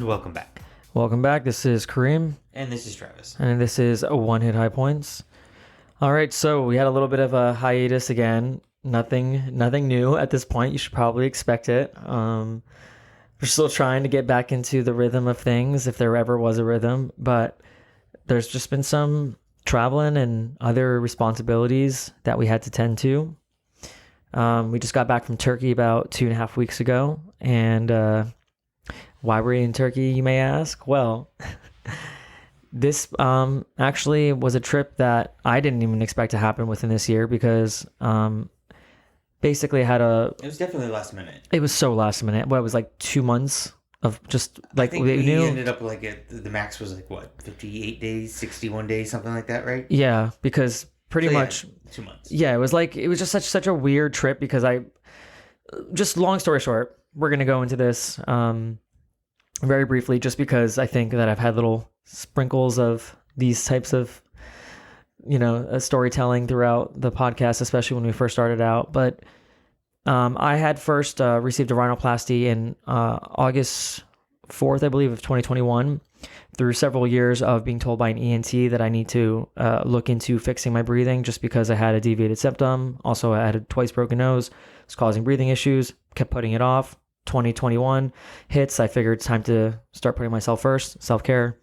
welcome back. Welcome back. This is Kareem. And this is Travis. And this is One Hit High Points. All right, so we had a little bit of a hiatus again. Nothing new at this point. You should probably expect it. We're still trying to get back into the rhythm of things, if there ever was a rhythm. But there's just been some traveling and other responsibilities that we had to tend to. We just got back from Turkey about 2.5 weeks ago. And why were we in Turkey, you may ask? Well, this actually was a trip that I didn't even expect to happen within this year because basically it was definitely last minute. It was so last minute. Well, it was like 2 months of just like I think we ended up the max was like what, 58 days, 61 days, something like that, right? Yeah, because pretty much 2 months. Yeah, it was just such a weird trip because long story short, we're gonna go into this very briefly, just because I think that I've had little sprinkles of these types of, storytelling throughout the podcast, especially when we first started out. But I had first received a rhinoplasty in August 4th, I believe, of 2021, through several years of being told by an ENT that I need to look into fixing my breathing just because I had a deviated septum. Also, I had a twice broken nose. It's causing breathing issues. Kept putting it off. 2021 hits. I figured it's time to start putting myself first. Self-care.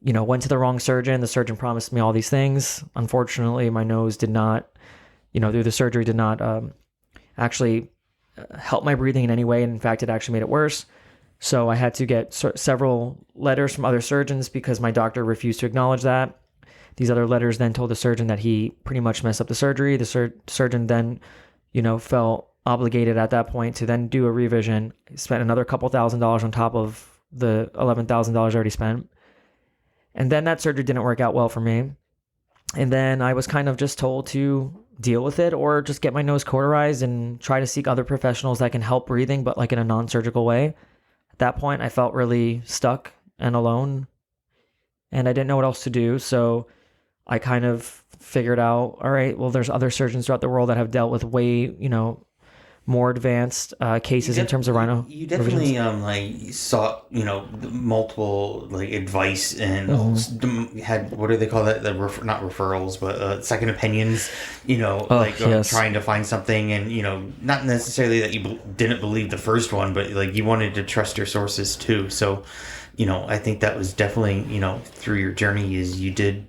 Went to the wrong surgeon. The surgeon promised me all these things. Unfortunately, my nose did not, through the surgery, did not actually help my breathing in any way. And in fact, it actually made it worse. So I had to get several letters from other surgeons because my doctor refused to acknowledge that. These other letters then told the surgeon that he pretty much messed up the surgery. The surgeon then, felt obligated at that point to then do a revision. Spent another couple $1,000s on top of the $11,000 already spent. And then that surgery didn't work out well for me. And then I was kind of just told to deal with it or just get my nose cauterized and try to seek other professionals that can help breathing, but like in a non-surgical way. At that point, I felt really stuck and alone, and I didn't know what else to do. So I kind of figured out, all right, well, there's other surgeons throughout the world that have dealt with way, more advanced cases in terms of rhino. You definitely sought multiple advice and had, what do they call that, not referrals but second opinions, yes. Trying to find something, and not necessarily that you didn't believe the first one, but you wanted to trust your sources too. So I think that was definitely through your journey is you did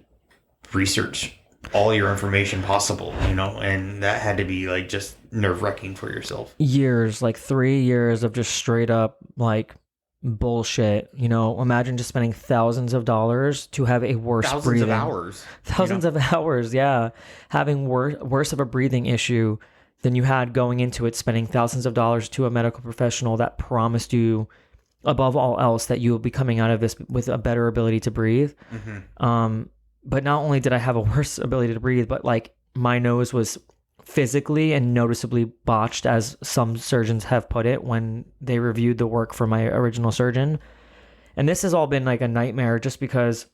research all your information possible, and that had to be just nerve-wracking for yourself. Years, 3 years of just straight up bullshit. Imagine just spending thousands of dollars to have a worse breathing. Thousands of hours, yeah. Having worse of a breathing issue than you had going into it, spending thousands of dollars to a medical professional that promised you, above all else, that you will be coming out of this with a better ability to breathe. Mm-hmm. But not only did I have a worse ability to breathe, but my nose was physically and noticeably botched, as some surgeons have put it when they reviewed the work for my original surgeon. And this has all been a nightmare just because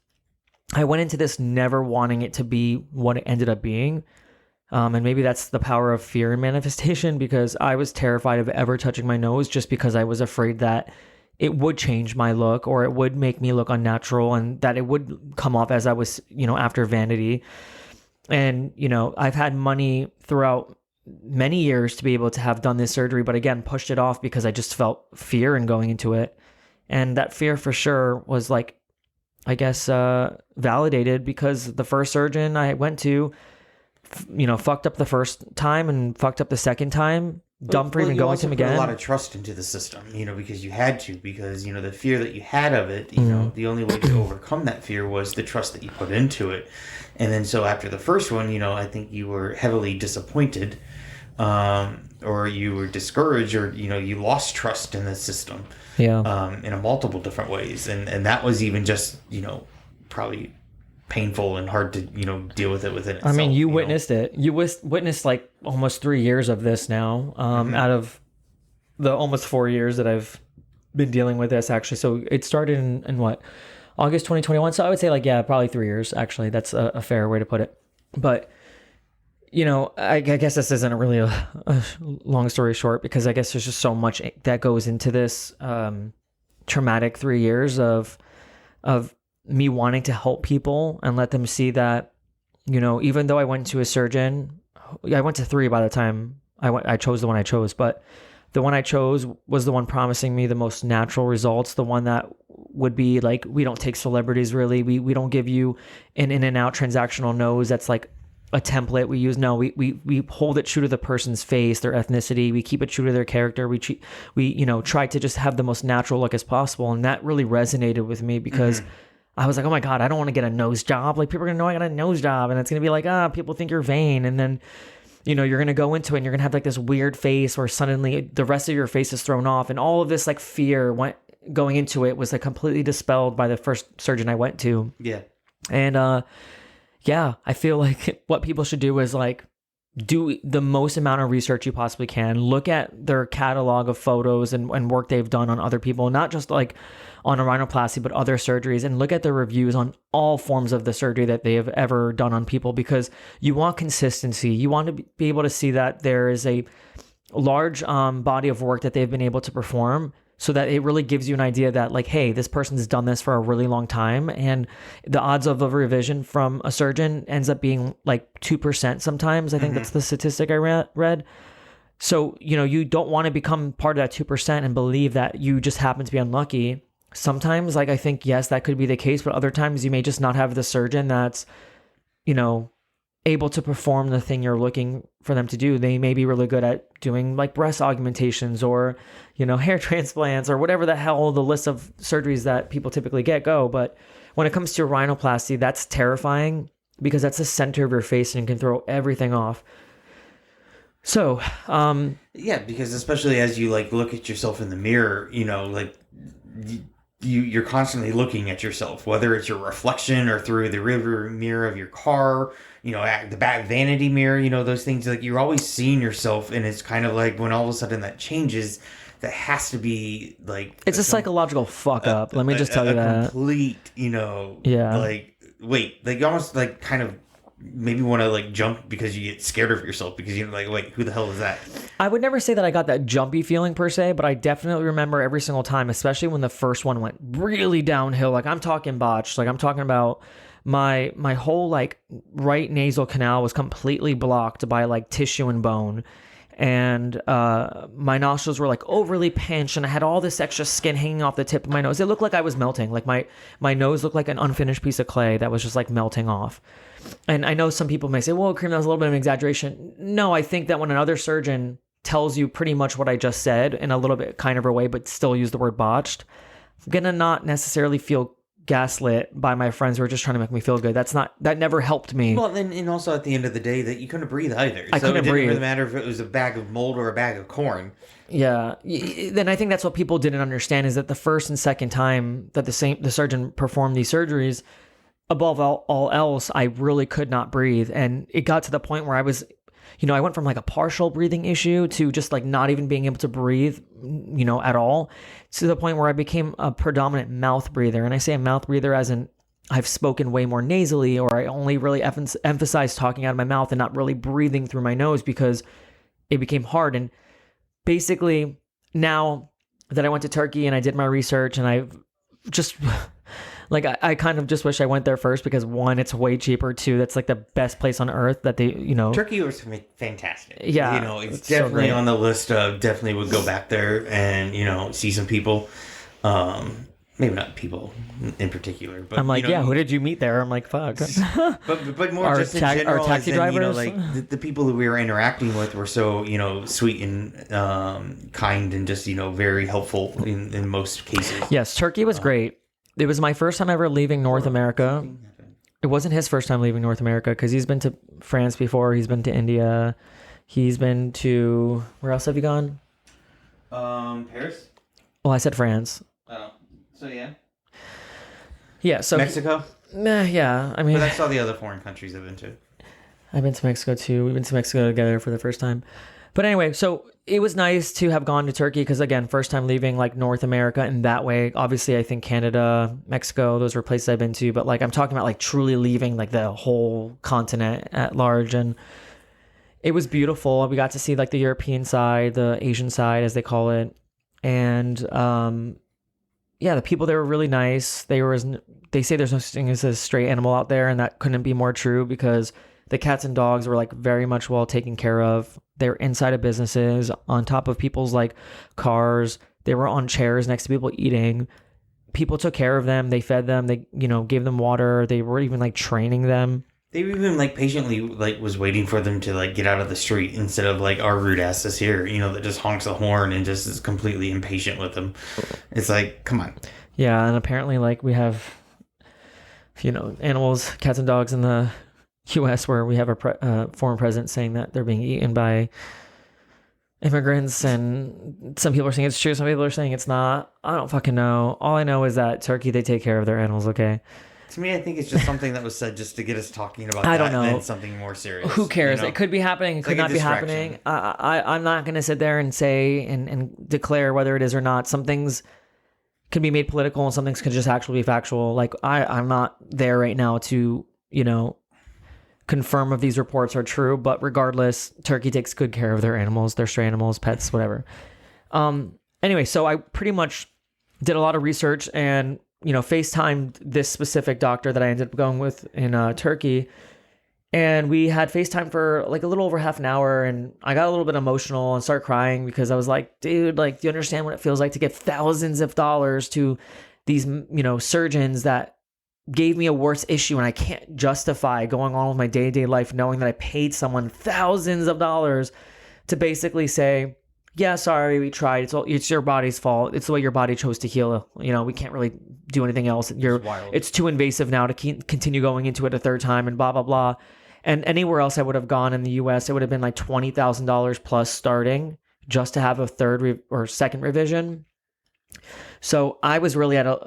I went into this never wanting it to be what it ended up being. And maybe that's the power of fear and manifestation, because I was terrified of ever touching my nose just because I was afraid that it would change my look or it would make me look unnatural and that it would come off as I was, after vanity. And, I've had money throughout many years to be able to have done this surgery, but again, pushed it off because I just felt fear in going into it. And that fear for sure was validated because the first surgeon I went to, fucked up the first time and fucked up the second time. Dumb for even going to him again. Put a lot of trust into the system, because you had to, because the fear that you had of it, the only way to overcome that fear was the trust that you put into it. And then so after the first one, I think you were heavily disappointed, or you were discouraged, or you lost trust in the system. Yeah. In a multiple different ways, and that was even just probably painful and hard to deal with it within itself. I mean, you witnessed it. You witnessed almost 3 years of this now, out of the almost 4 years that I've been dealing with this, actually. So it started in what, August 2021. So I would say probably 3 years. Actually, that's a fair way to put it. But I guess this isn't really a long story short, because I guess there's just so much that goes into this traumatic 3 years of me wanting to help people and let them see that, you know, even though I went to a surgeon, I went to 3 by the time I chose the one I chose, but the one I chose was the one promising me the most natural results, the one that would be like, we don't take celebrities really. We don't give you an in and out transactional nose that's like a template we use. No, we hold it true to the person's face, their ethnicity. We keep it true to their character. We you know, try to just have the most natural look as possible. And that really resonated with me because I was like, oh my God, I don't want to get a nose job. Like, people are going to know I got a nose job, and it's going to be like, people think you're vain. And then, you know, you're going to go into it and you're going to have like this weird face where suddenly the rest of your face is thrown off. And all of this like fear going into it was like completely dispelled by the first surgeon I went to. Yeah. And, yeah, I feel like what people should do is like do the most amount of research you possibly can. Look at their catalog of photos and work they've done on other people, not just like on a rhinoplasty, but other surgeries, and look at their reviews on all forms of the surgery that they have ever done on people, because you want consistency. You want to be able to see that there is a large body of work that they've been able to perform, so that it really gives you an idea that like, hey, this person's done this for a really long time, and the odds of a revision from a surgeon ends up being like 2% sometimes. I think that's the statistic I read. So, you know, you don't want to become part of that 2% and believe that you just happen to be unlucky. Sometimes, like, I think, yes, that could be the case, but other times you may just not have the surgeon that's, you know, able to perform the thing you're looking for them to do. They may be really good at doing like breast augmentations or, you know, hair transplants or whatever the hell the list of surgeries that people typically go. But when it comes to rhinoplasty, that's terrifying because that's the center of your face and can throw everything off. So, yeah, because especially as you like look at yourself in the mirror, you know, like you're constantly looking at yourself, whether it's your reflection or through the rear mirror of your car, you know, at the back vanity mirror, you know, those things, like you're always seeing yourself. And it's kind of like when all of a sudden that changes, that has to be like, it's a psychological fuck up. Let me just tell you that. Complete, you know, yeah. Like, wait, like you almost like kind of maybe want to like jump because you get scared of yourself because you're like, wait, who the hell is that? I would never say that I got that jumpy feeling per se, but I definitely remember every single time, especially when the first one went really downhill. Like, I'm talking botched. Like, I'm talking about my whole like right nasal canal was completely blocked by like tissue and bone. And my nostrils were like overly pinched, and I had all this extra skin hanging off the tip of my nose. It looked like I was melting. Like my nose looked like an unfinished piece of clay that was just like melting off. And I know some people may say, well, Kareem, that was a little bit of an exaggeration. No, I think that when another surgeon tells you pretty much what I just said in a little bit kind of a way, but still use the word botched, I'm going to not necessarily feel gaslit by my friends who are just trying to make me feel good. That never helped me. Well, then, and also at the end of the day, that you couldn't breathe either. I couldn't breathe. It didn't really matter if it was a bag of mold or a bag of corn. Yeah. Then I think that's what people didn't understand, is that the first and second time that the surgeon performed these surgeries, above all else, I really could not breathe. And it got to the point where I was, you know, I went from like a partial breathing issue to just like not even being able to breathe, you know, at all, to the point where I became a predominant mouth breather. And I say a mouth breather as in I've spoken way more nasally, or I only really emphasize talking out of my mouth and not really breathing through my nose because it became hard. And basically now that I went to Turkey and I did my research, and I've just... like, I kind of just wish I went there first because, one, it's way cheaper. Two, that's like the best place on earth that they, you know. Turkey was fantastic. Yeah. You know, it's definitely on the list of definitely would go back there and, you know, see some people. Maybe not people in particular, but I'm like, you know, who did you meet there? I'm like, fuck. but more just in general, our taxi drivers, you know, like the people who we were interacting with were so, you know, sweet and kind and just, you know, very helpful in most cases. Yes, Turkey was great. It was my first time ever leaving North America. It wasn't his first time leaving North America because he's been to France before. He's been to India. He's been to... Where else have you gone? Paris? Well, I said France. Oh, so yeah. Yeah, so... Mexico? Yeah, I mean... But that's all the other foreign countries I've been to. I've been to Mexico too. We've been to Mexico together for the first time. But anyway, so it was nice to have gone to Turkey because, again, first time leaving like North America in that way. Obviously, I think Canada, Mexico, those were places I've been to. But like I'm talking about like truly leaving like the whole continent at large. And it was beautiful. We got to see like the European side, the Asian side, as they call it. And yeah, the people there were really nice. They say there's no such thing as a stray animal out there, and that couldn't be more true because the cats and dogs were like very much well taken care of. They were inside of businesses, on top of people's like cars. They were on chairs next to people eating. People took care of them. They fed them. They, gave them water. They were even like training them. They were even like patiently like was waiting for them to like get out of the street instead of like our rude asses here, that just honks the horn and just is completely impatient with them. It's like, come on. Yeah, and apparently like we have, animals, cats and dogs in the U.S. where we have a former president saying that they're being eaten by immigrants, and some people are saying it's true, some people are saying it's not. I don't fucking know. All I know is that Turkey, they take care of their animals, okay? To me, I think it's just something that was said just to get us talking about I don't know. and then something more serious. Who cares? It could be happening. It could not be happening. I'm not going to sit there and say and declare whether it is or not. Some things can be made political and some things could just actually be factual. Like I'm not there right now to, confirm if these reports are true. But regardless, Turkey takes good care of their animals, their stray animals, pets, whatever. Anyway, so I pretty much did a lot of research and FaceTimed this specific doctor that I ended up going with in Turkey. And we had FaceTime for like a little over half an hour. And I got a little bit emotional and started crying because I was like, dude, like, do you understand what it feels like to give thousands of dollars to these, surgeons that gave me a worse issue, and I can't justify going on with my day-to-day life knowing that I paid someone thousands of dollars to basically say, yeah, sorry, we tried. It's your body's fault. It's the way your body chose to heal. We can't really do anything else. It's too invasive now to continue going into it a third time and blah, blah, blah. And anywhere else I would have gone in the US, it would have been like $20,000 plus starting just to have a third or second revision. So I was really at a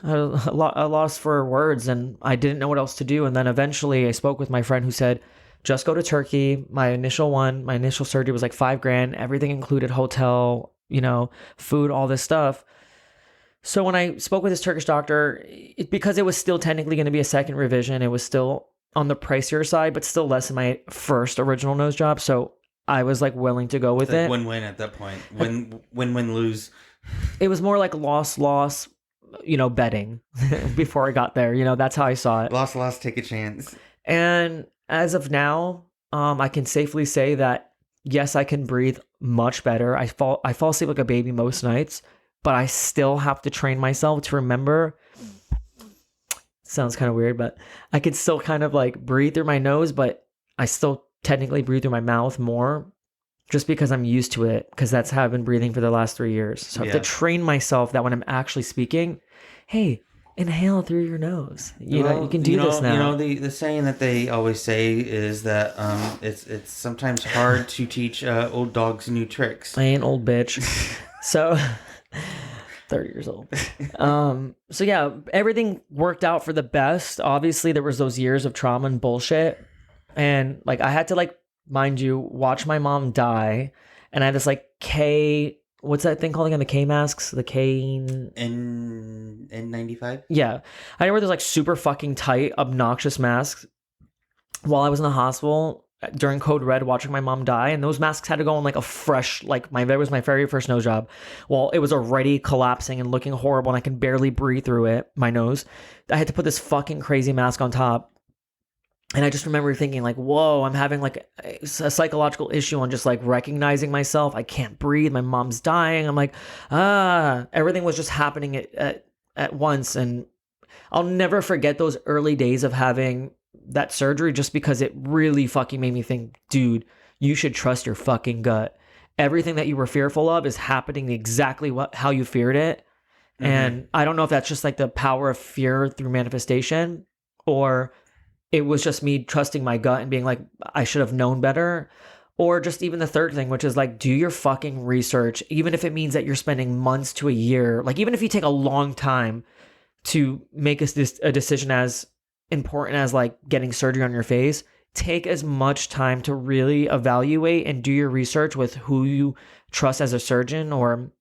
loss for words, and I didn't know what else to do. And then eventually I spoke with my friend who said, just go to Turkey. My initial surgery was like $5,000. Everything included hotel, food, all this stuff. So when I spoke with this Turkish doctor, because it was still technically going to be a second revision, it was still on the pricier side, but still less than my first original nose job. So I was like willing to go with it. Win-win at that point. Win, lose. It was more like loss, betting before I got there. That's how I saw it. Loss, take a chance. And as of now, I can safely say that, yes, I can breathe much better. I fall asleep like a baby most nights, but I still have to train myself to remember. Sounds kind of weird, but I can still kind of like breathe through my nose, but I still technically breathe through my mouth more just because I'm used to it, because that's how I've been breathing for the last 3 years. So I have to train myself that when I'm actually speaking, hey, inhale through your nose. You can do this now. The saying that they always say is that it's sometimes hard to teach old dogs new tricks. I ain't old, bitch. So 30 years old. So yeah, everything worked out for the best. Obviously, there was those years of trauma and bullshit, and like I had to like, mind you, watch my mom die, and I had this like what's that thing called again? The K masks? The K... N95? Yeah. I wear those like super fucking tight, obnoxious masks while I was in the hospital during Code Red watching my mom die. And those masks had to go on like a fresh, like that was my very first nose job. Well, it was already collapsing and looking horrible and I can barely breathe through it, my nose. I had to put this fucking crazy mask on top. And I just remember thinking like, whoa, I'm having like a psychological issue on just like recognizing myself. I can't breathe. My mom's dying. I'm like, everything was just happening at once. And I'll never forget those early days of having that surgery, just because it really fucking made me think, dude, you should trust your fucking gut. Everything that you were fearful of is happening exactly how you feared it. Mm-hmm. And I don't know if that's just like the power of fear through manifestation, or it was just me trusting my gut and being like, I should have known better. Or just even the third thing, which is like, do your fucking research, even if it means that you're spending months to a year. Like, even if you take a long time to make a decision as important as like getting surgery on your face, take as much time to really evaluate and do your research with who you trust as a surgeon, or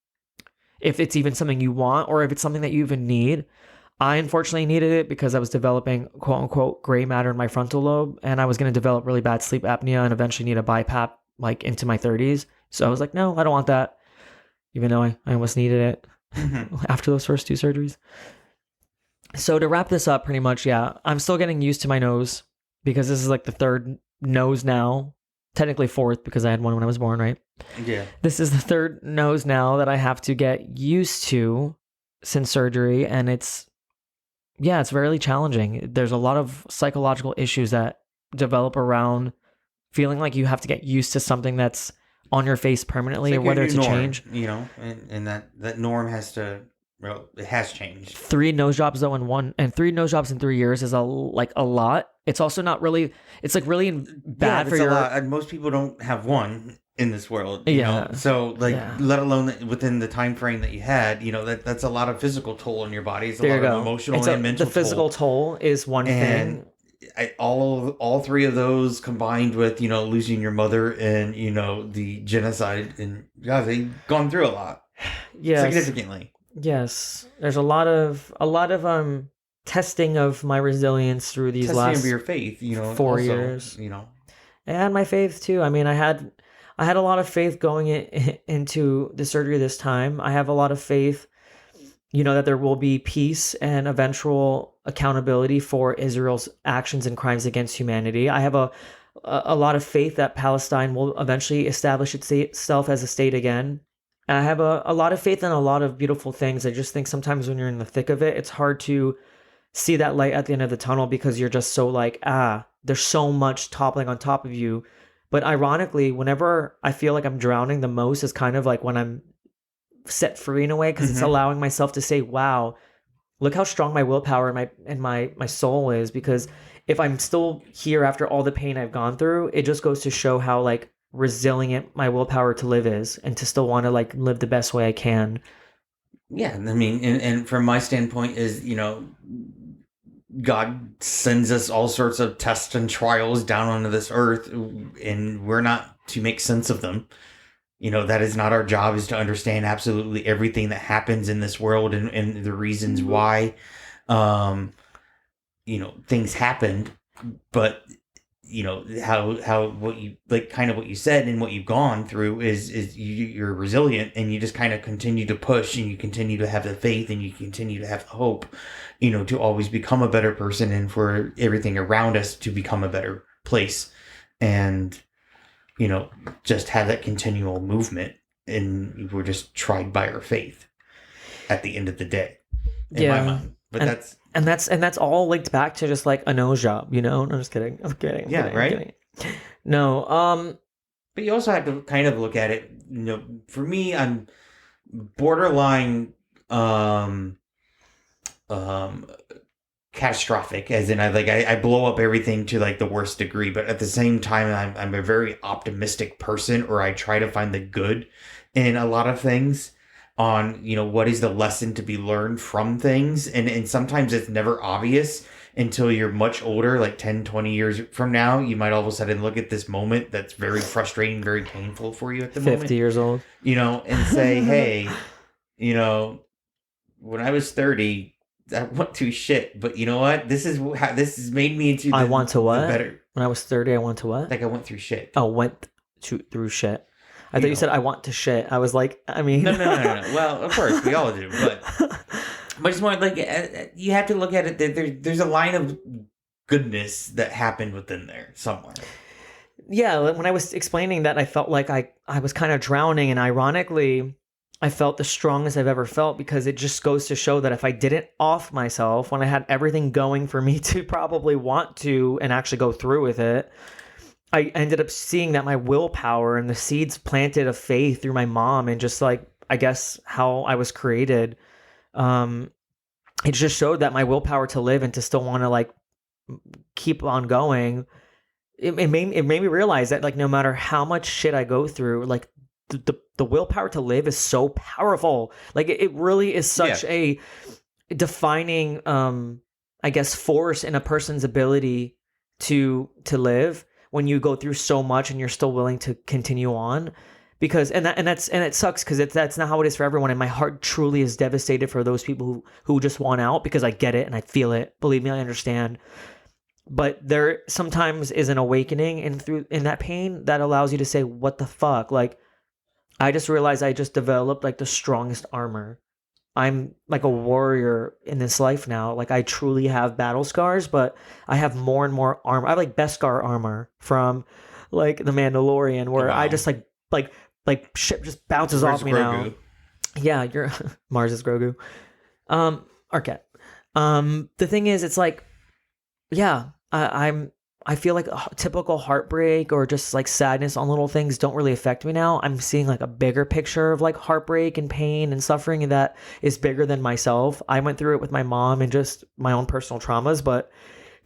if it's even something you want, or if it's something that you even need. I unfortunately needed it because I was developing quote unquote gray matter in my frontal lobe, and I was going to develop really bad sleep apnea and eventually need a BiPAP like into my 30s. So I was like, no, I don't want that, even though I almost needed it. after those first two surgeries. So to wrap this up, pretty much, yeah, I'm still getting used to my nose because this is like the third nose now. Technically fourth because I had one when I was born, right? Yeah. This is the third nose now that I have to get used to since surgery. And it's really challenging. There's a lot of psychological issues that develop around feeling like you have to get used to something that's on your face permanently, It's or like whether your it's new a norm, change. you know, and that norm has to, well, it has changed. 3 nose jobs though and 3 nose jobs in 3 years is a lot. It's also not really. It's like really bad for that's your. a lot. And most people don't have one in this world, you know. So like, let alone within the time frame that you had, you know, that's a lot of physical toll on your body. It's a lot of emotional and mental. The physical toll is one thing. All 3 of those combined with, you know, losing your mother and, you know, the genocide, and they've gone through a lot. Significantly. Yes, there's a lot of testing of my resilience through these last of your faith, you know, 4 also, years, you know, and my faith too. I mean, I had a lot of faith going into the surgery this time. I have a lot of faith, you know, that there will be peace and eventual accountability for Israel's actions and crimes against humanity. I have a lot of faith that Palestine will eventually establish itself as a state again. And I have a lot of faith in a lot of beautiful things. I just think sometimes when you're in the thick of it, it's hard to see that light at the end of the tunnel because you're just so like, there's so much toppling on top of you. But ironically, whenever I feel like I'm drowning the most is kind of like when I'm set free in a way, because it's allowing myself to say, wow, look how strong my willpower and my soul is. Because if I'm still here after all the pain I've gone through, it just goes to show how like resilient my willpower to live is, and to still want to like live the best way I can. Yeah, I mean, and from my standpoint is, you know, God sends us all sorts of tests and trials down onto this earth, and we're not to make sense of them. You know, that is not our job, is to understand absolutely everything that happens in this world and the reasons why, you know, things happened. But, you know, how what you, like, kind of what you said and what you've gone through is you're resilient, and you just kind of continue to push, and you continue to have the faith, and you continue to have the hope, you know, to always become a better person, and for everything around us to become a better place. And, you know, just have that continual movement, and we're just tried by our faith at the end of the day, in my mind. But that's all linked back to just like a nose job, you know? I'm just kidding. I'm kidding. Right? No, but you also have to kind of look at it, you know, for me, I'm borderline catastrophic, as in I blow up everything to like the worst degree, but at the same time I'm a very optimistic person, or I try to find the good in a lot of things, on, you know, what is the lesson to be learned from things, and sometimes it's never obvious until you're much older, like 10-20 years from now. You might all of a sudden look at this moment that's very frustrating, very painful for you at the 50 moment, 50 years old, you know, and say, hey, you know, when I was 30, I went through shit, but you know what? This is how this has made me into. I want to what? Better. When I was 30, I want to what? Like I went through shit. Oh, through shit. I thought you said I want to shit. I was like, I mean, no. Well, of course we all do, but it's more like you have to look at it. There's a line of goodness that happened within there somewhere. Yeah, when I was explaining that, I felt like I was kind of drowning, and ironically, I felt the strongest I've ever felt, because it just goes to show that if I didn't off myself when I had everything going for me to probably want to and actually go through with it, I ended up seeing that my willpower and the seeds planted of faith through my mom, and just like, I guess, how I was created, it just showed that my willpower to live and to still want to like keep on going, it made me realize that like no matter how much shit I go through, like the willpower to live is so powerful. Like it really is such a defining, I guess, force in a person's ability to live, when you go through so much and you're still willing to continue on. Because it sucks, because that's not how it is for everyone, and my heart truly is devastated for those people who just want out, because I get it and I feel it. Believe me, I understand. But there sometimes is an awakening in that pain that allows you to say, what the fuck? Like, I just realized I just developed like the strongest armor I'm like a warrior in this life now. Like I truly have battle scars, but I have more and more armor. I have like Beskar armor from like the Mandalorian, Oh, where I wow. just like shit just bounces Where's off me now. Grogu? Yeah, you're Mars is Grogu. Okay. The thing is, it's like, yeah, I feel like a typical heartbreak or just like sadness on little things don't really affect me now. I'm seeing like a bigger picture of like heartbreak and pain and suffering, and that is bigger than myself. I went through it with my mom and just my own personal traumas, but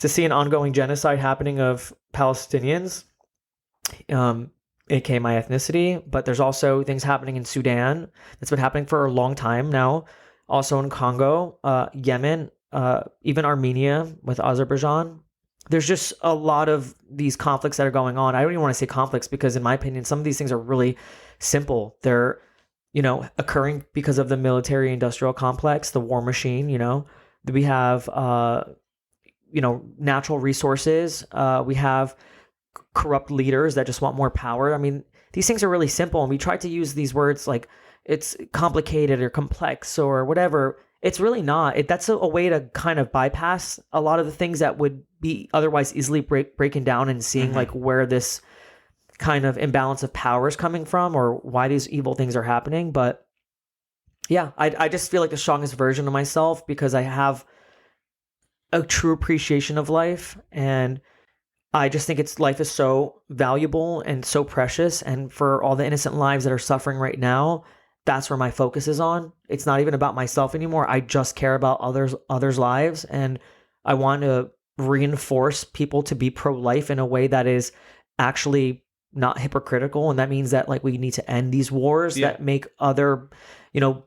to see an ongoing genocide happening of Palestinians, aka my ethnicity, but there's also things happening in Sudan that's been happening for a long time now. Also in Congo, Yemen, even Armenia with Azerbaijan. There's just a lot of these conflicts that are going on. I don't even want to say conflicts because, in my opinion, some of these things are really simple. They're, occurring because of the military industrial complex, the war machine, We have, natural resources. We have corrupt leaders that just want more power. I mean, these things are really simple, and we try to use these words like it's complicated or complex or whatever. It's really not. That's a way to kind of bypass a lot of the things that would be otherwise easily breaking down and seeing like where this kind of imbalance of power is coming from or why these evil things are happening. But yeah, I just feel like the strongest version of myself because I have a true appreciation of life, and I just think life is so valuable and so precious. And for all the innocent lives that are suffering right now, that's where my focus is on. It's not even about myself anymore. I just care about others' lives. And I want to reinforce people to be pro-life in a way that is actually not hypocritical. And that means that like we need to end these wars that make that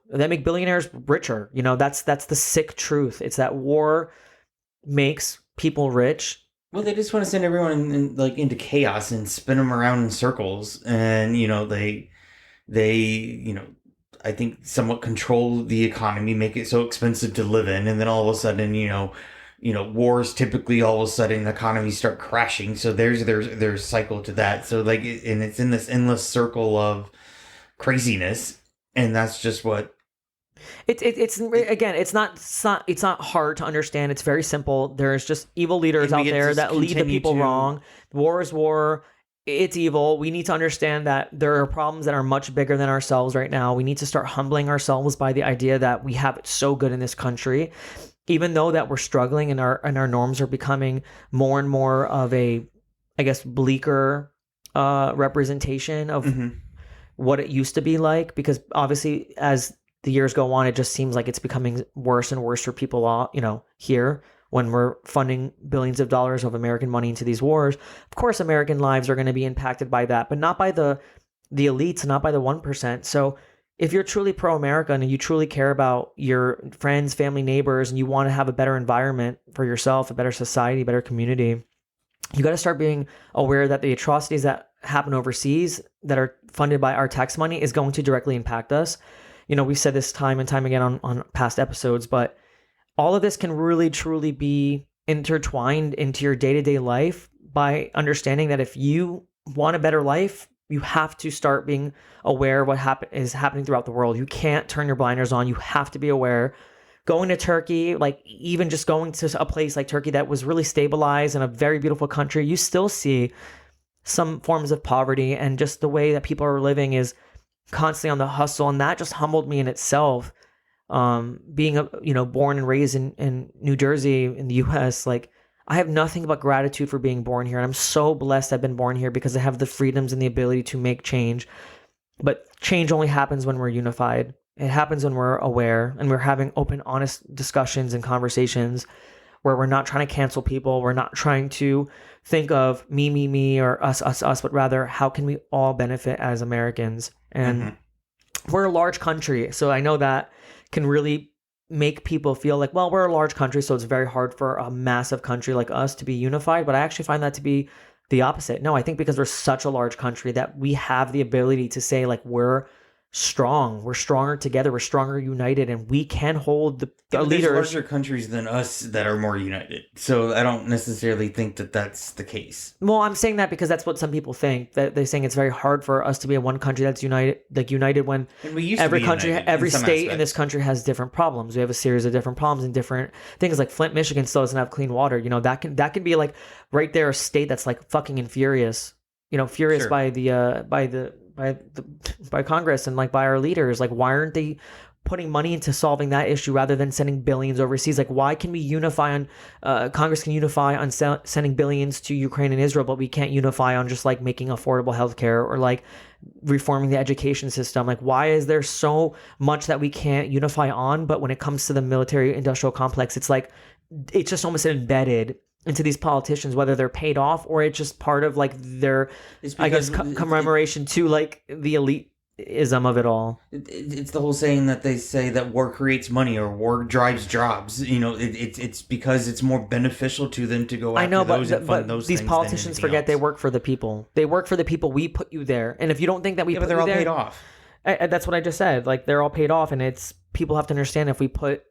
make billionaires richer. That's the sick truth. It's that war makes people rich. Well, they just want to send everyone into chaos and spin them around in circles, and they I think somewhat control the economy, make it so expensive to live in, and then all of a sudden wars typically all of a sudden economies start crashing. So there's cycle to that. So like, and it's in this endless circle of craziness, and that's just what It's again, it's not hard to understand. It's very simple. There's just evil leaders out there that lead the people wrong. War is war. It's evil. We need to understand that there are problems that are much bigger than ourselves right now. We need to start humbling ourselves by the idea that we have it so good in this country, even though that we're struggling and our norms are becoming more and more of a, I guess, bleaker representation of what it used to be like. Because obviously, as the years go on, it just seems like it's becoming worse and worse for people, here when we're funding billions of dollars of American money into these wars. Of course, American lives are going to be impacted by that, but not by the elites, not by the 1%. So if you're truly pro-America and you truly care about your friends, family, neighbors, and you want to have a better environment for yourself, a better society, a better community, you got to start being aware that the atrocities that happen overseas that are funded by our tax money is going to directly impact us. We've said this time and time again on past episodes, but all of this can really, truly be intertwined into your day-to-day life by understanding that if you want a better life, you have to start being aware of what is happening throughout the world. You can't turn your blinders on. You have to be aware. Going to Turkey, like even just going to a place like Turkey that was really stabilized and a very beautiful country, you still see some forms of poverty, and just the way that people are living is constantly on the hustle. And that just humbled me in itself. Being born and raised in New Jersey in the US, like I have nothing but gratitude for being born here. And I'm so blessed I've been born here because I have the freedoms and the ability to make change. But change only happens when we're unified. It happens when we're aware and we're having open, honest discussions and conversations where we're not trying to cancel people. We're not trying to think of me, or us, but rather how can we all benefit as Americans? And we're a large country. So I know that can really make people feel like, well, we're a large country, so it's very hard for a massive country like us to be unified. But I actually find that to be the opposite. No, I think because we're such a large country that we have the ability to say like we're strong. We're stronger together. We're stronger united, and we can hold the There's leaders. larger countries than us that are more united. So I don't necessarily think that that's the case. Well, I'm saying that because that's what some people think. That they're saying it's very hard for us to be in one country that's united when And we used every to be country, united every in some state in this aspects. country has different problems. We have a series of different problems and different things. Like Flint, Michigan still doesn't have clean water. You know, that can be like right there a state that's like fucking infurious. You know, furious Sure. by Congress and like by our leaders. Like, why aren't they putting money into solving that issue rather than sending billions overseas? Like, why can we unify on Congress can unify on sending billions to Ukraine and Israel, but we can't unify on just like making affordable healthcare or like reforming the education system? Like, why is there so much that we can't unify on? But when it comes to the military industrial complex, it's like it's just almost embedded into these politicians, whether they're paid off or it's just part of like their, It's I guess, because commemoration to like the elitism of it all. it's the whole saying that they say that war creates money or war drives jobs. You know, it's because it's more beneficial to them to go after I know, those and but fund those these things politicians than anything forget they else. work for the people. They work for the people. We put you there, and if you don't think that we Yeah, put but they're you all there, paid off. that's what I just said. Like, they're all paid off, and it's people have to understand if we put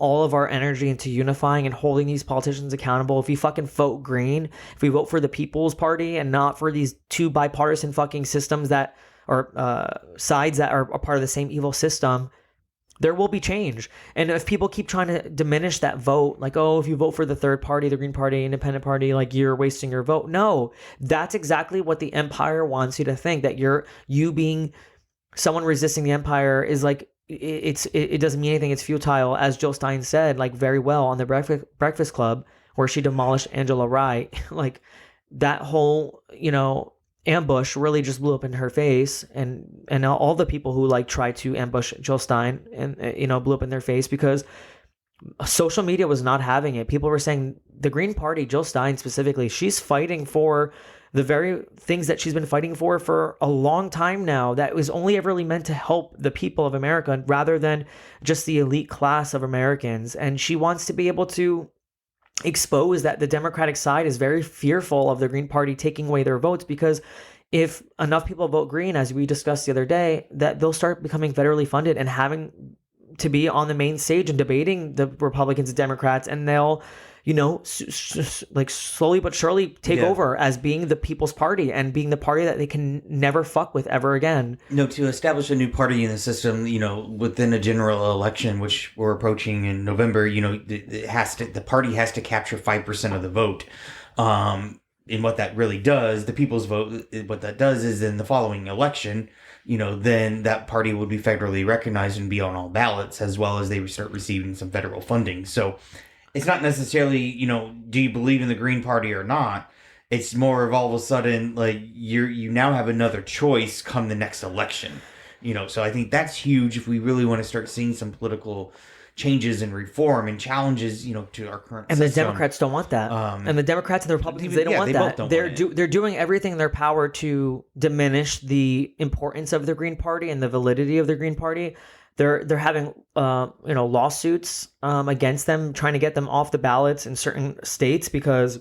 all of our energy into unifying and holding these politicians accountable. If we fucking vote green, if we vote for the People's Party and not for these two bipartisan fucking systems that are sides that are a part of the same evil system, there will be change. And if people keep trying to diminish that vote, like, oh, if you vote for the third party, the Green Party, Independent Party, like you're wasting your vote. No, that's exactly what the empire wants you to think, that you being someone resisting the empire is like, it doesn't mean anything. It's futile, as Jill Stein said, like very well on the Breakfast Club, where she demolished Angela Rye. Like that whole, ambush really just blew up in her face, and all the people who like tried to ambush Jill Stein and blew up in their face because social media was not having it. People were saying the Green Party, Jill Stein specifically, she's fighting for the very things that she's been fighting for a long time now, that was only ever really meant to help the people of America rather than just the elite class of Americans. And she wants to be able to expose that the Democratic side is very fearful of the Green Party taking away their votes, because if enough people vote green, as we discussed the other day, that they'll start becoming federally funded and having to be on the main stage and debating the Republicans and Democrats, and they'll like slowly but surely take over as being the People's Party and being the party that they can never fuck with ever again. To establish a new party in the system, within a general election, which we're approaching in November, the party has to capture 5% of the vote. And what that really does, the people's vote, what that does is in the following election, then that party would be federally recognized and be on all ballots, as well as they would start receiving some federal funding. So it's not necessarily, do you believe in the Green Party or not? It's more of all of a sudden, like, you now have another choice come the next election. So I think that's huge if we really want to start seeing some political changes and reform and challenges, to our current system. And the Democrats don't want that. And the Democrats and the Republicans, they don't want that. They're doing everything in their power to diminish the importance of the Green Party and the validity of the Green Party. They're having lawsuits against them, trying to get them off the ballots in certain states because.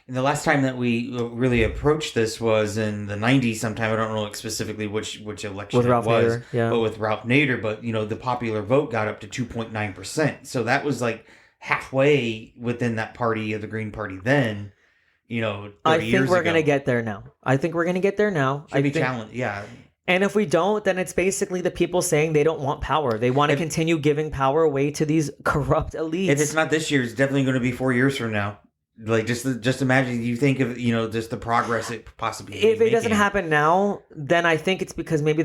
And the last time that we really approached this was in the 90s sometime. I don't know specifically which election with Ralph it was. Nader, yeah. But with Ralph Nader. But, the popular vote got up to 2.9%. So that was like halfway within that party of the Green Party then, 30 I years think we're ago. going to get there now. Should be challenged, yeah. And if we don't, then it's basically the people saying they don't want power. They want to continue giving power away to these corrupt elites. If it's not this year, it's definitely going to be 4 years from now. Like, just imagine, you think of, just the progress it possibly if it doesn't happen now, then I think it's because maybe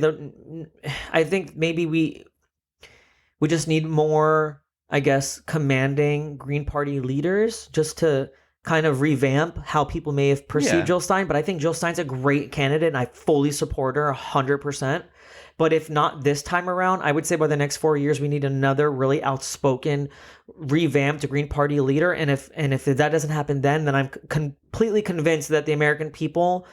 we just need more, I guess, commanding Green Party leaders just to kind of revamp how people may have perceived Jill Stein. But I think Jill Stein's a great candidate, and I fully support her 100%. But if not this time around, I would say by the next 4 years, we need another really outspoken, revamped Green Party leader. And if that doesn't happen then I'm completely convinced that the American people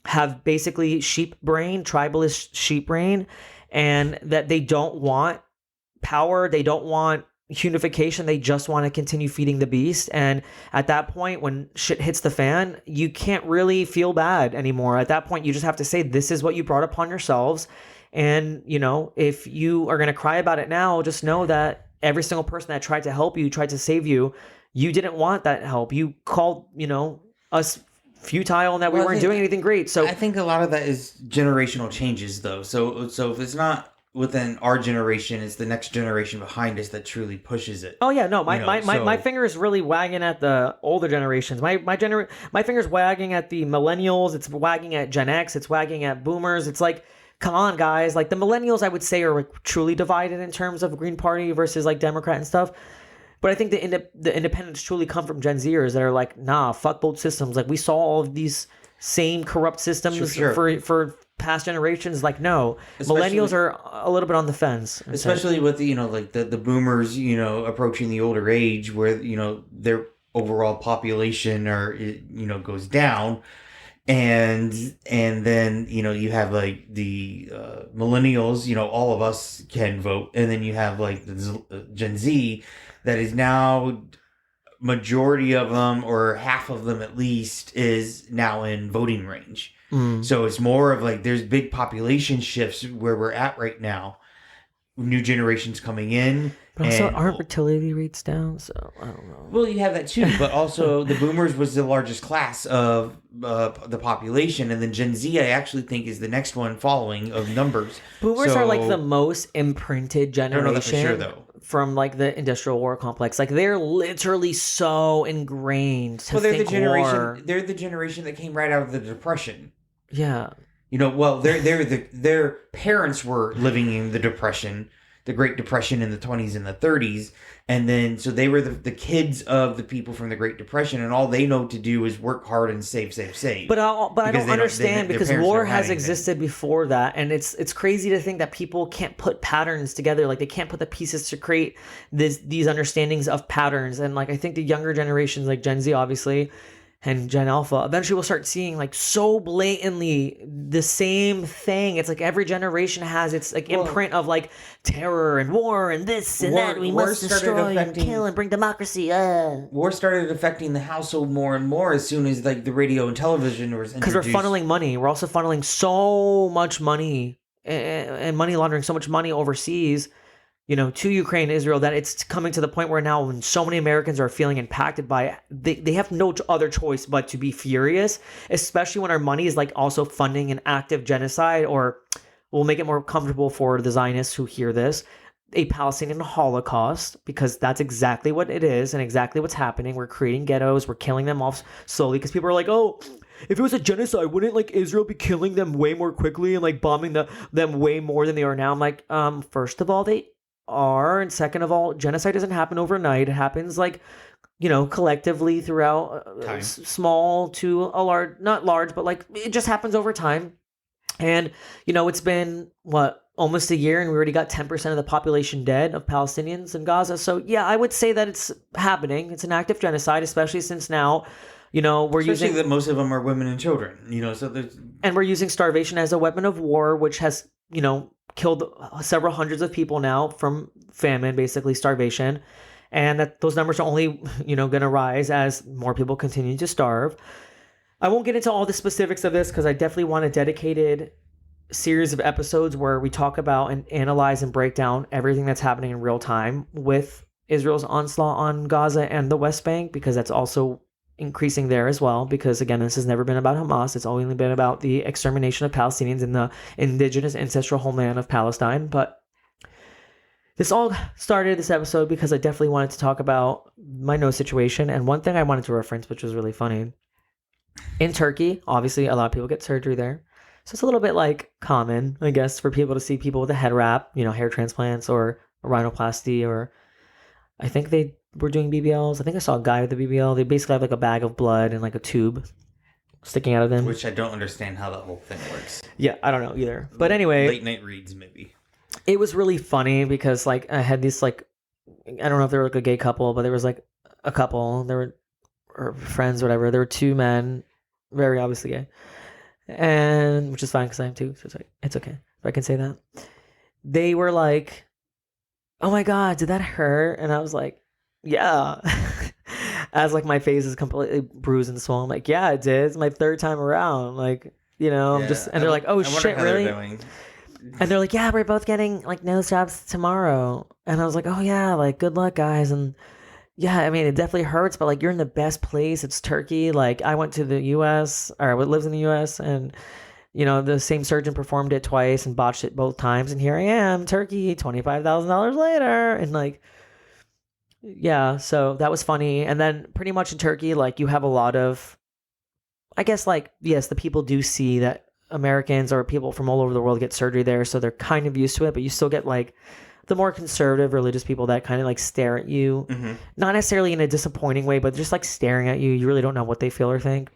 have basically sheep brain, tribalist sheep brain, and that they don't want power, they don't want unification, they just want to continue feeding the beast. And at that point, when shit hits the fan, you can't really feel bad anymore. At that point, you just have to say, this is what you brought upon yourselves, And, if you are going to cry about it now, just know that every single person that tried to help you, tried to save you, you didn't want that help. You called, us futile and that we weren't doing anything great. So I think a lot of that is generational changes, though. So if it's not within our generation, it's the next generation behind us that truly pushes it. Oh yeah, no, my finger is really wagging at the older generations. My finger's wagging at the millennials. It's wagging at Gen X. It's wagging at boomers. It's like, come on, guys. Like the millennials, I would say, are like truly divided in terms of Green Party versus like Democrat and stuff. But I think the independents truly come from Gen Zers that are like, nah, fuck both systems. Like we saw all of these same corrupt systems for past generations. Like no, millennials are a little bit on the fence, especially with the boomers approaching the older age where their overall population goes down, and then you have like the millennials, all of us can vote, and then you have like the Gen Z that is now majority of them, or half of them at least, is now in voting range. So it's more of like there's big population shifts where we're at right now. New generations coming in. But also, aren't fertility rates down? So I don't know. Well, you have that too, but also the boomers was the largest class of the population, and then Gen Z, I actually think, is the next one following of numbers. Boomers are like the most imprinted generation. I don't know that for sure, though. From like the industrial war complex, like they're literally so ingrained to they're think the generation. war. They're the generation that came right out of the Depression. Yeah. Their parents were living in the Depression, the Great Depression in the 20s and the 30s. And then, so they were the kids of the people from the Great Depression, and all they know to do is work hard and save. But I don't understand, because war has existed before that, and it's crazy to think that people can't put patterns together. Like they can't put the pieces to create these understandings of patterns. And like I think the younger generations, like Gen Z, obviously, and Gen Alpha, eventually we'll start seeing like so blatantly the same thing. It's like every generation has its like imprint of like terror and war and this and that. We must destroy and kill and bring democracy. War started affecting the household more and more as soon as like the radio and television was introduced. Because we're funneling money. We're also funneling so much money and money laundering so much money overseas, to Ukraine, Israel, that it's coming to the point where now when so many Americans are feeling impacted by it, they have no other choice but to be furious, especially when our money is like also funding an active genocide, or we'll make it more comfortable for the Zionists who hear this, a Palestinian Holocaust, because that's exactly what it is and exactly what's happening. We're creating ghettos. We're killing them off slowly because people are like, oh, if it was a genocide, wouldn't like Israel be killing them way more quickly and like bombing them way more than they are now? I'm like, first of all, they are, and second of all, genocide doesn't happen overnight. It happens like collectively throughout small to a large, not large, but like it just happens over time. And it's been almost a year, and we already got 10% of the population dead of Palestinians in Gaza. So yeah, I would say that it's happening. It's an active genocide, especially since now especially that most of them are women and children, and we're using starvation as a weapon of war, which has killed several hundreds of people now from famine, basically starvation, and that those numbers are only going to rise as more people continue to starve. I won't get into all the specifics of this because I definitely want a dedicated series of episodes where we talk about and analyze and break down everything that's happening in real time with Israel's onslaught on Gaza and the West Bank, because that's also increasing there as well, because again, this has never been about Hamas. It's only been about the extermination of Palestinians in the indigenous ancestral homeland of Palestine. But this all started this episode because I definitely wanted to talk about my nose situation. And one thing I wanted to reference, which was really funny, in Turkey, obviously a lot of people get surgery there, so it's a little bit like common, I guess, for people to see people with a head wrap, hair transplants or a rhinoplasty, or I think they were doing BBLs. I think I saw a guy with a BBL. They basically have like a bag of blood and like a tube sticking out of them. Which I don't understand how that whole thing works. Yeah, I don't know either. But anyway, late night reads maybe. It was really funny because like I had these like, I don't know if they were like a gay couple, but there was like a couple. There were or friends, whatever. There were two men, very obviously gay, and which is fine because I am too. So it's okay if I can say that. They were like, "Oh my god, did that hurt?" And I was like, yeah. As like my face is completely bruised and swollen. I'm like, yeah, it did. It's my third time around. Like, I'm just, and they're like, oh shit, really? And they're like, yeah, we're both getting like nose jobs tomorrow. And I was like, oh yeah, like good luck, guys. And yeah, I mean, it definitely hurts, but like you're in the best place. It's Turkey. Like I went to the U.S. or I lived in the U.S. and the same surgeon performed it twice and botched it both times. And here I am, Turkey, $25,000 later, and like. Yeah, so that was funny. And then pretty much in Turkey, like you have a lot of, I guess, like, yes, the people do see that Americans or people from all over the world get surgery there. So they're kind of used to it, but you still get like the more conservative religious people that kind of like stare at you, not necessarily in a disappointing way, but just like staring at you. You really don't know what they feel or think.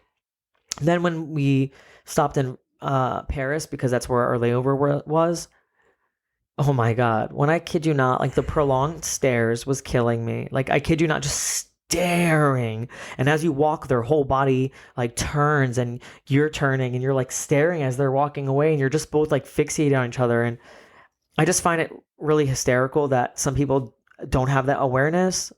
Then when we stopped in Paris, because that's where our layover was, oh my God. When I kid you not, like the prolonged stares was killing me. Like I kid you not, just staring. And as you walk, their whole body like turns and you're turning and you're like staring as they're walking away and you're just both like fixated on each other. And I just find it really hysterical that some people don't have that awareness.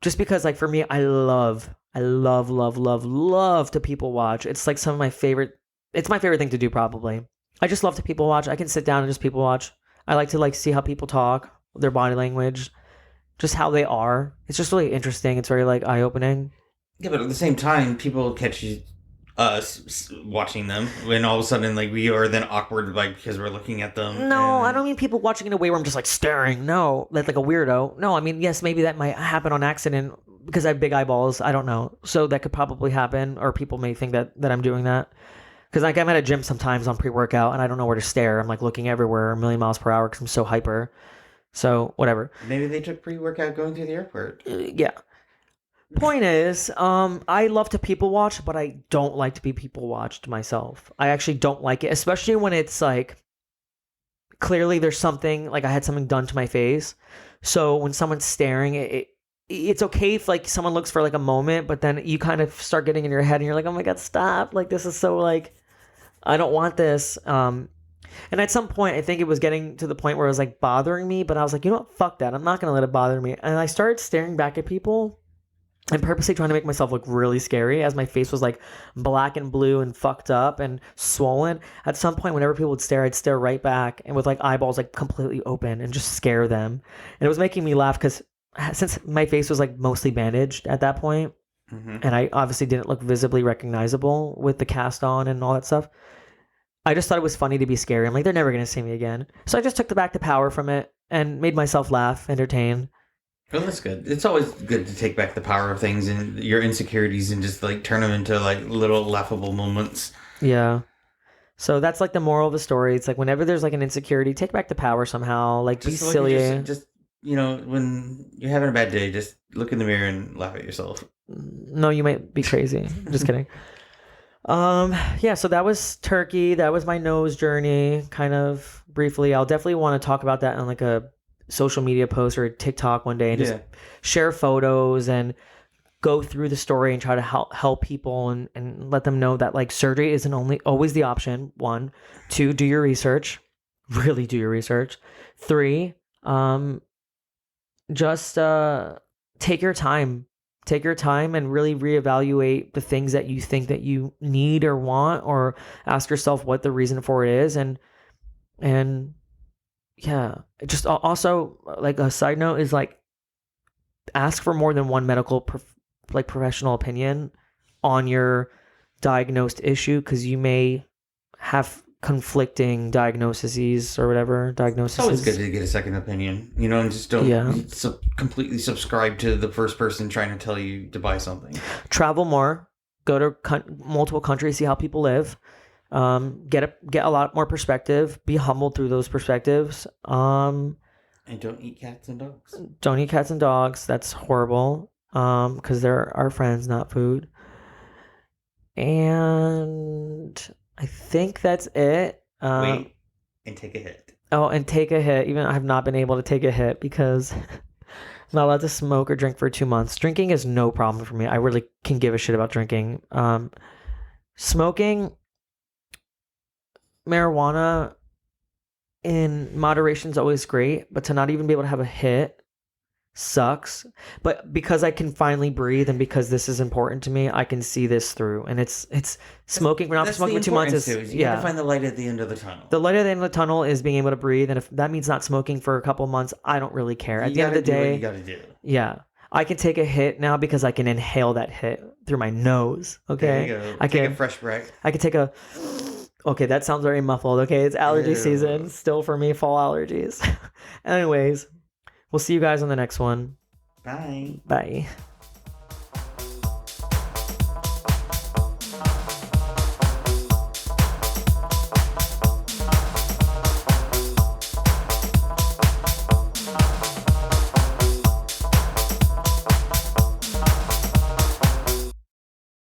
Just because like for me, I love, love, love to people watch. It's like it's my favorite thing to do probably. I just love to people watch. I can sit down and just people watch. I like to like see how people talk, their body language, just how they are. It's just really interesting. It's very like eye opening. Yeah, but at the same time, people catch us watching them when all of a sudden like we are then awkward like because we're looking at them. No, I don't mean people watching in a way where I'm just like staring. No, like a weirdo. No, I mean yes, maybe that might happen on accident because I have big eyeballs. I don't know, so that could probably happen, or people may think that I'm doing that. Because like I'm at a gym sometimes on pre-workout and I don't know where to stare. I'm like looking everywhere a million miles per hour because I'm so hyper. So whatever. Maybe they took pre-workout going through the airport. Yeah. Point is, I love to people watch, but I don't like to be people watched myself. I actually don't like it, especially when it's like clearly there's something like I had something done to my face. So when someone's staring, it's okay if like someone looks for like a moment, but then you kind of start getting in your head and you're like, oh my God, stop. Like this is so like, I don't want this. And at some point, I think it was getting to the point where it was like bothering me, but I was like, you know what? Fuck that. I'm not going to let it bother me. And I started staring back at people and purposely trying to make myself look really scary as my face was like black and blue and fucked up and swollen. At some point, whenever people would stare, I'd stare right back and with like eyeballs like completely open and just scare them. And it was making me laugh because since my face was like mostly bandaged at that point, and I obviously didn't look visibly recognizable with the cast on and all that stuff, I just thought it was funny to be scary. I'm like, they're never going to see me again. So I just took back the power from it and made myself laugh, entertain. Well, that's good. It's always good to take back the power of things and your insecurities and just like turn them into like little laughable moments. Yeah. So that's like the moral of the story. It's like whenever there's like an insecurity, take back the power somehow. Like just be silly. Just when you're having a bad day, just look in the mirror and laugh at yourself. No, you might be crazy. Just kidding. Yeah, so that was Turkey. That was my nose journey, kind of briefly. I'll definitely want to talk about that on like a social media post or a TikTok one day and just share photos and go through the story and try to help people and let them know that like surgery isn't always the option. 1, 2, do your research. Really do your research. 3, just take your time. Take your time and really reevaluate the things that you think that you need or want, or ask yourself what the reason for it is. And yeah, just also like a side note is like ask for more than one medical professional opinion on your diagnosed issue, because you may have conflicting diagnoses or whatever diagnoses. It's always good to get a second opinion, and just don't completely subscribe to the first person trying to tell you to buy something. Travel more, go to multiple countries, see how people live, get a lot more perspective, be humbled through those perspectives. And don't eat cats and dogs. Don't eat cats and dogs. That's horrible. Because they're our friends, not food. And I think that's it. Wait and take a hit. Oh, and take a hit. Even I have not been able to take a hit because I'm not allowed to smoke or drink for 2 months. Drinking is no problem for me. I really can give a shit about drinking. Smoking, marijuana in moderation is always great, but to not even be able to have a hit sucks, but because I can finally breathe and because this is important to me, I can see this through. And it's smoking. We're not That's smoking the for 2 months. importance, too, is you gotta find the light at the end of the tunnel. The light at the end of the tunnel is being able to breathe, and if that means not smoking for a couple months, I don't really care. At the end of the do what day, you gotta do. yeah, I can take a hit now because I can inhale that hit through my nose. Okay, There you go. I Take can a fresh breath. I can take a. Okay, that sounds very muffled. Okay, it's allergy Ew. season still for me. Fall allergies. Anyways, we'll see you guys on the next one. Bye. Bye.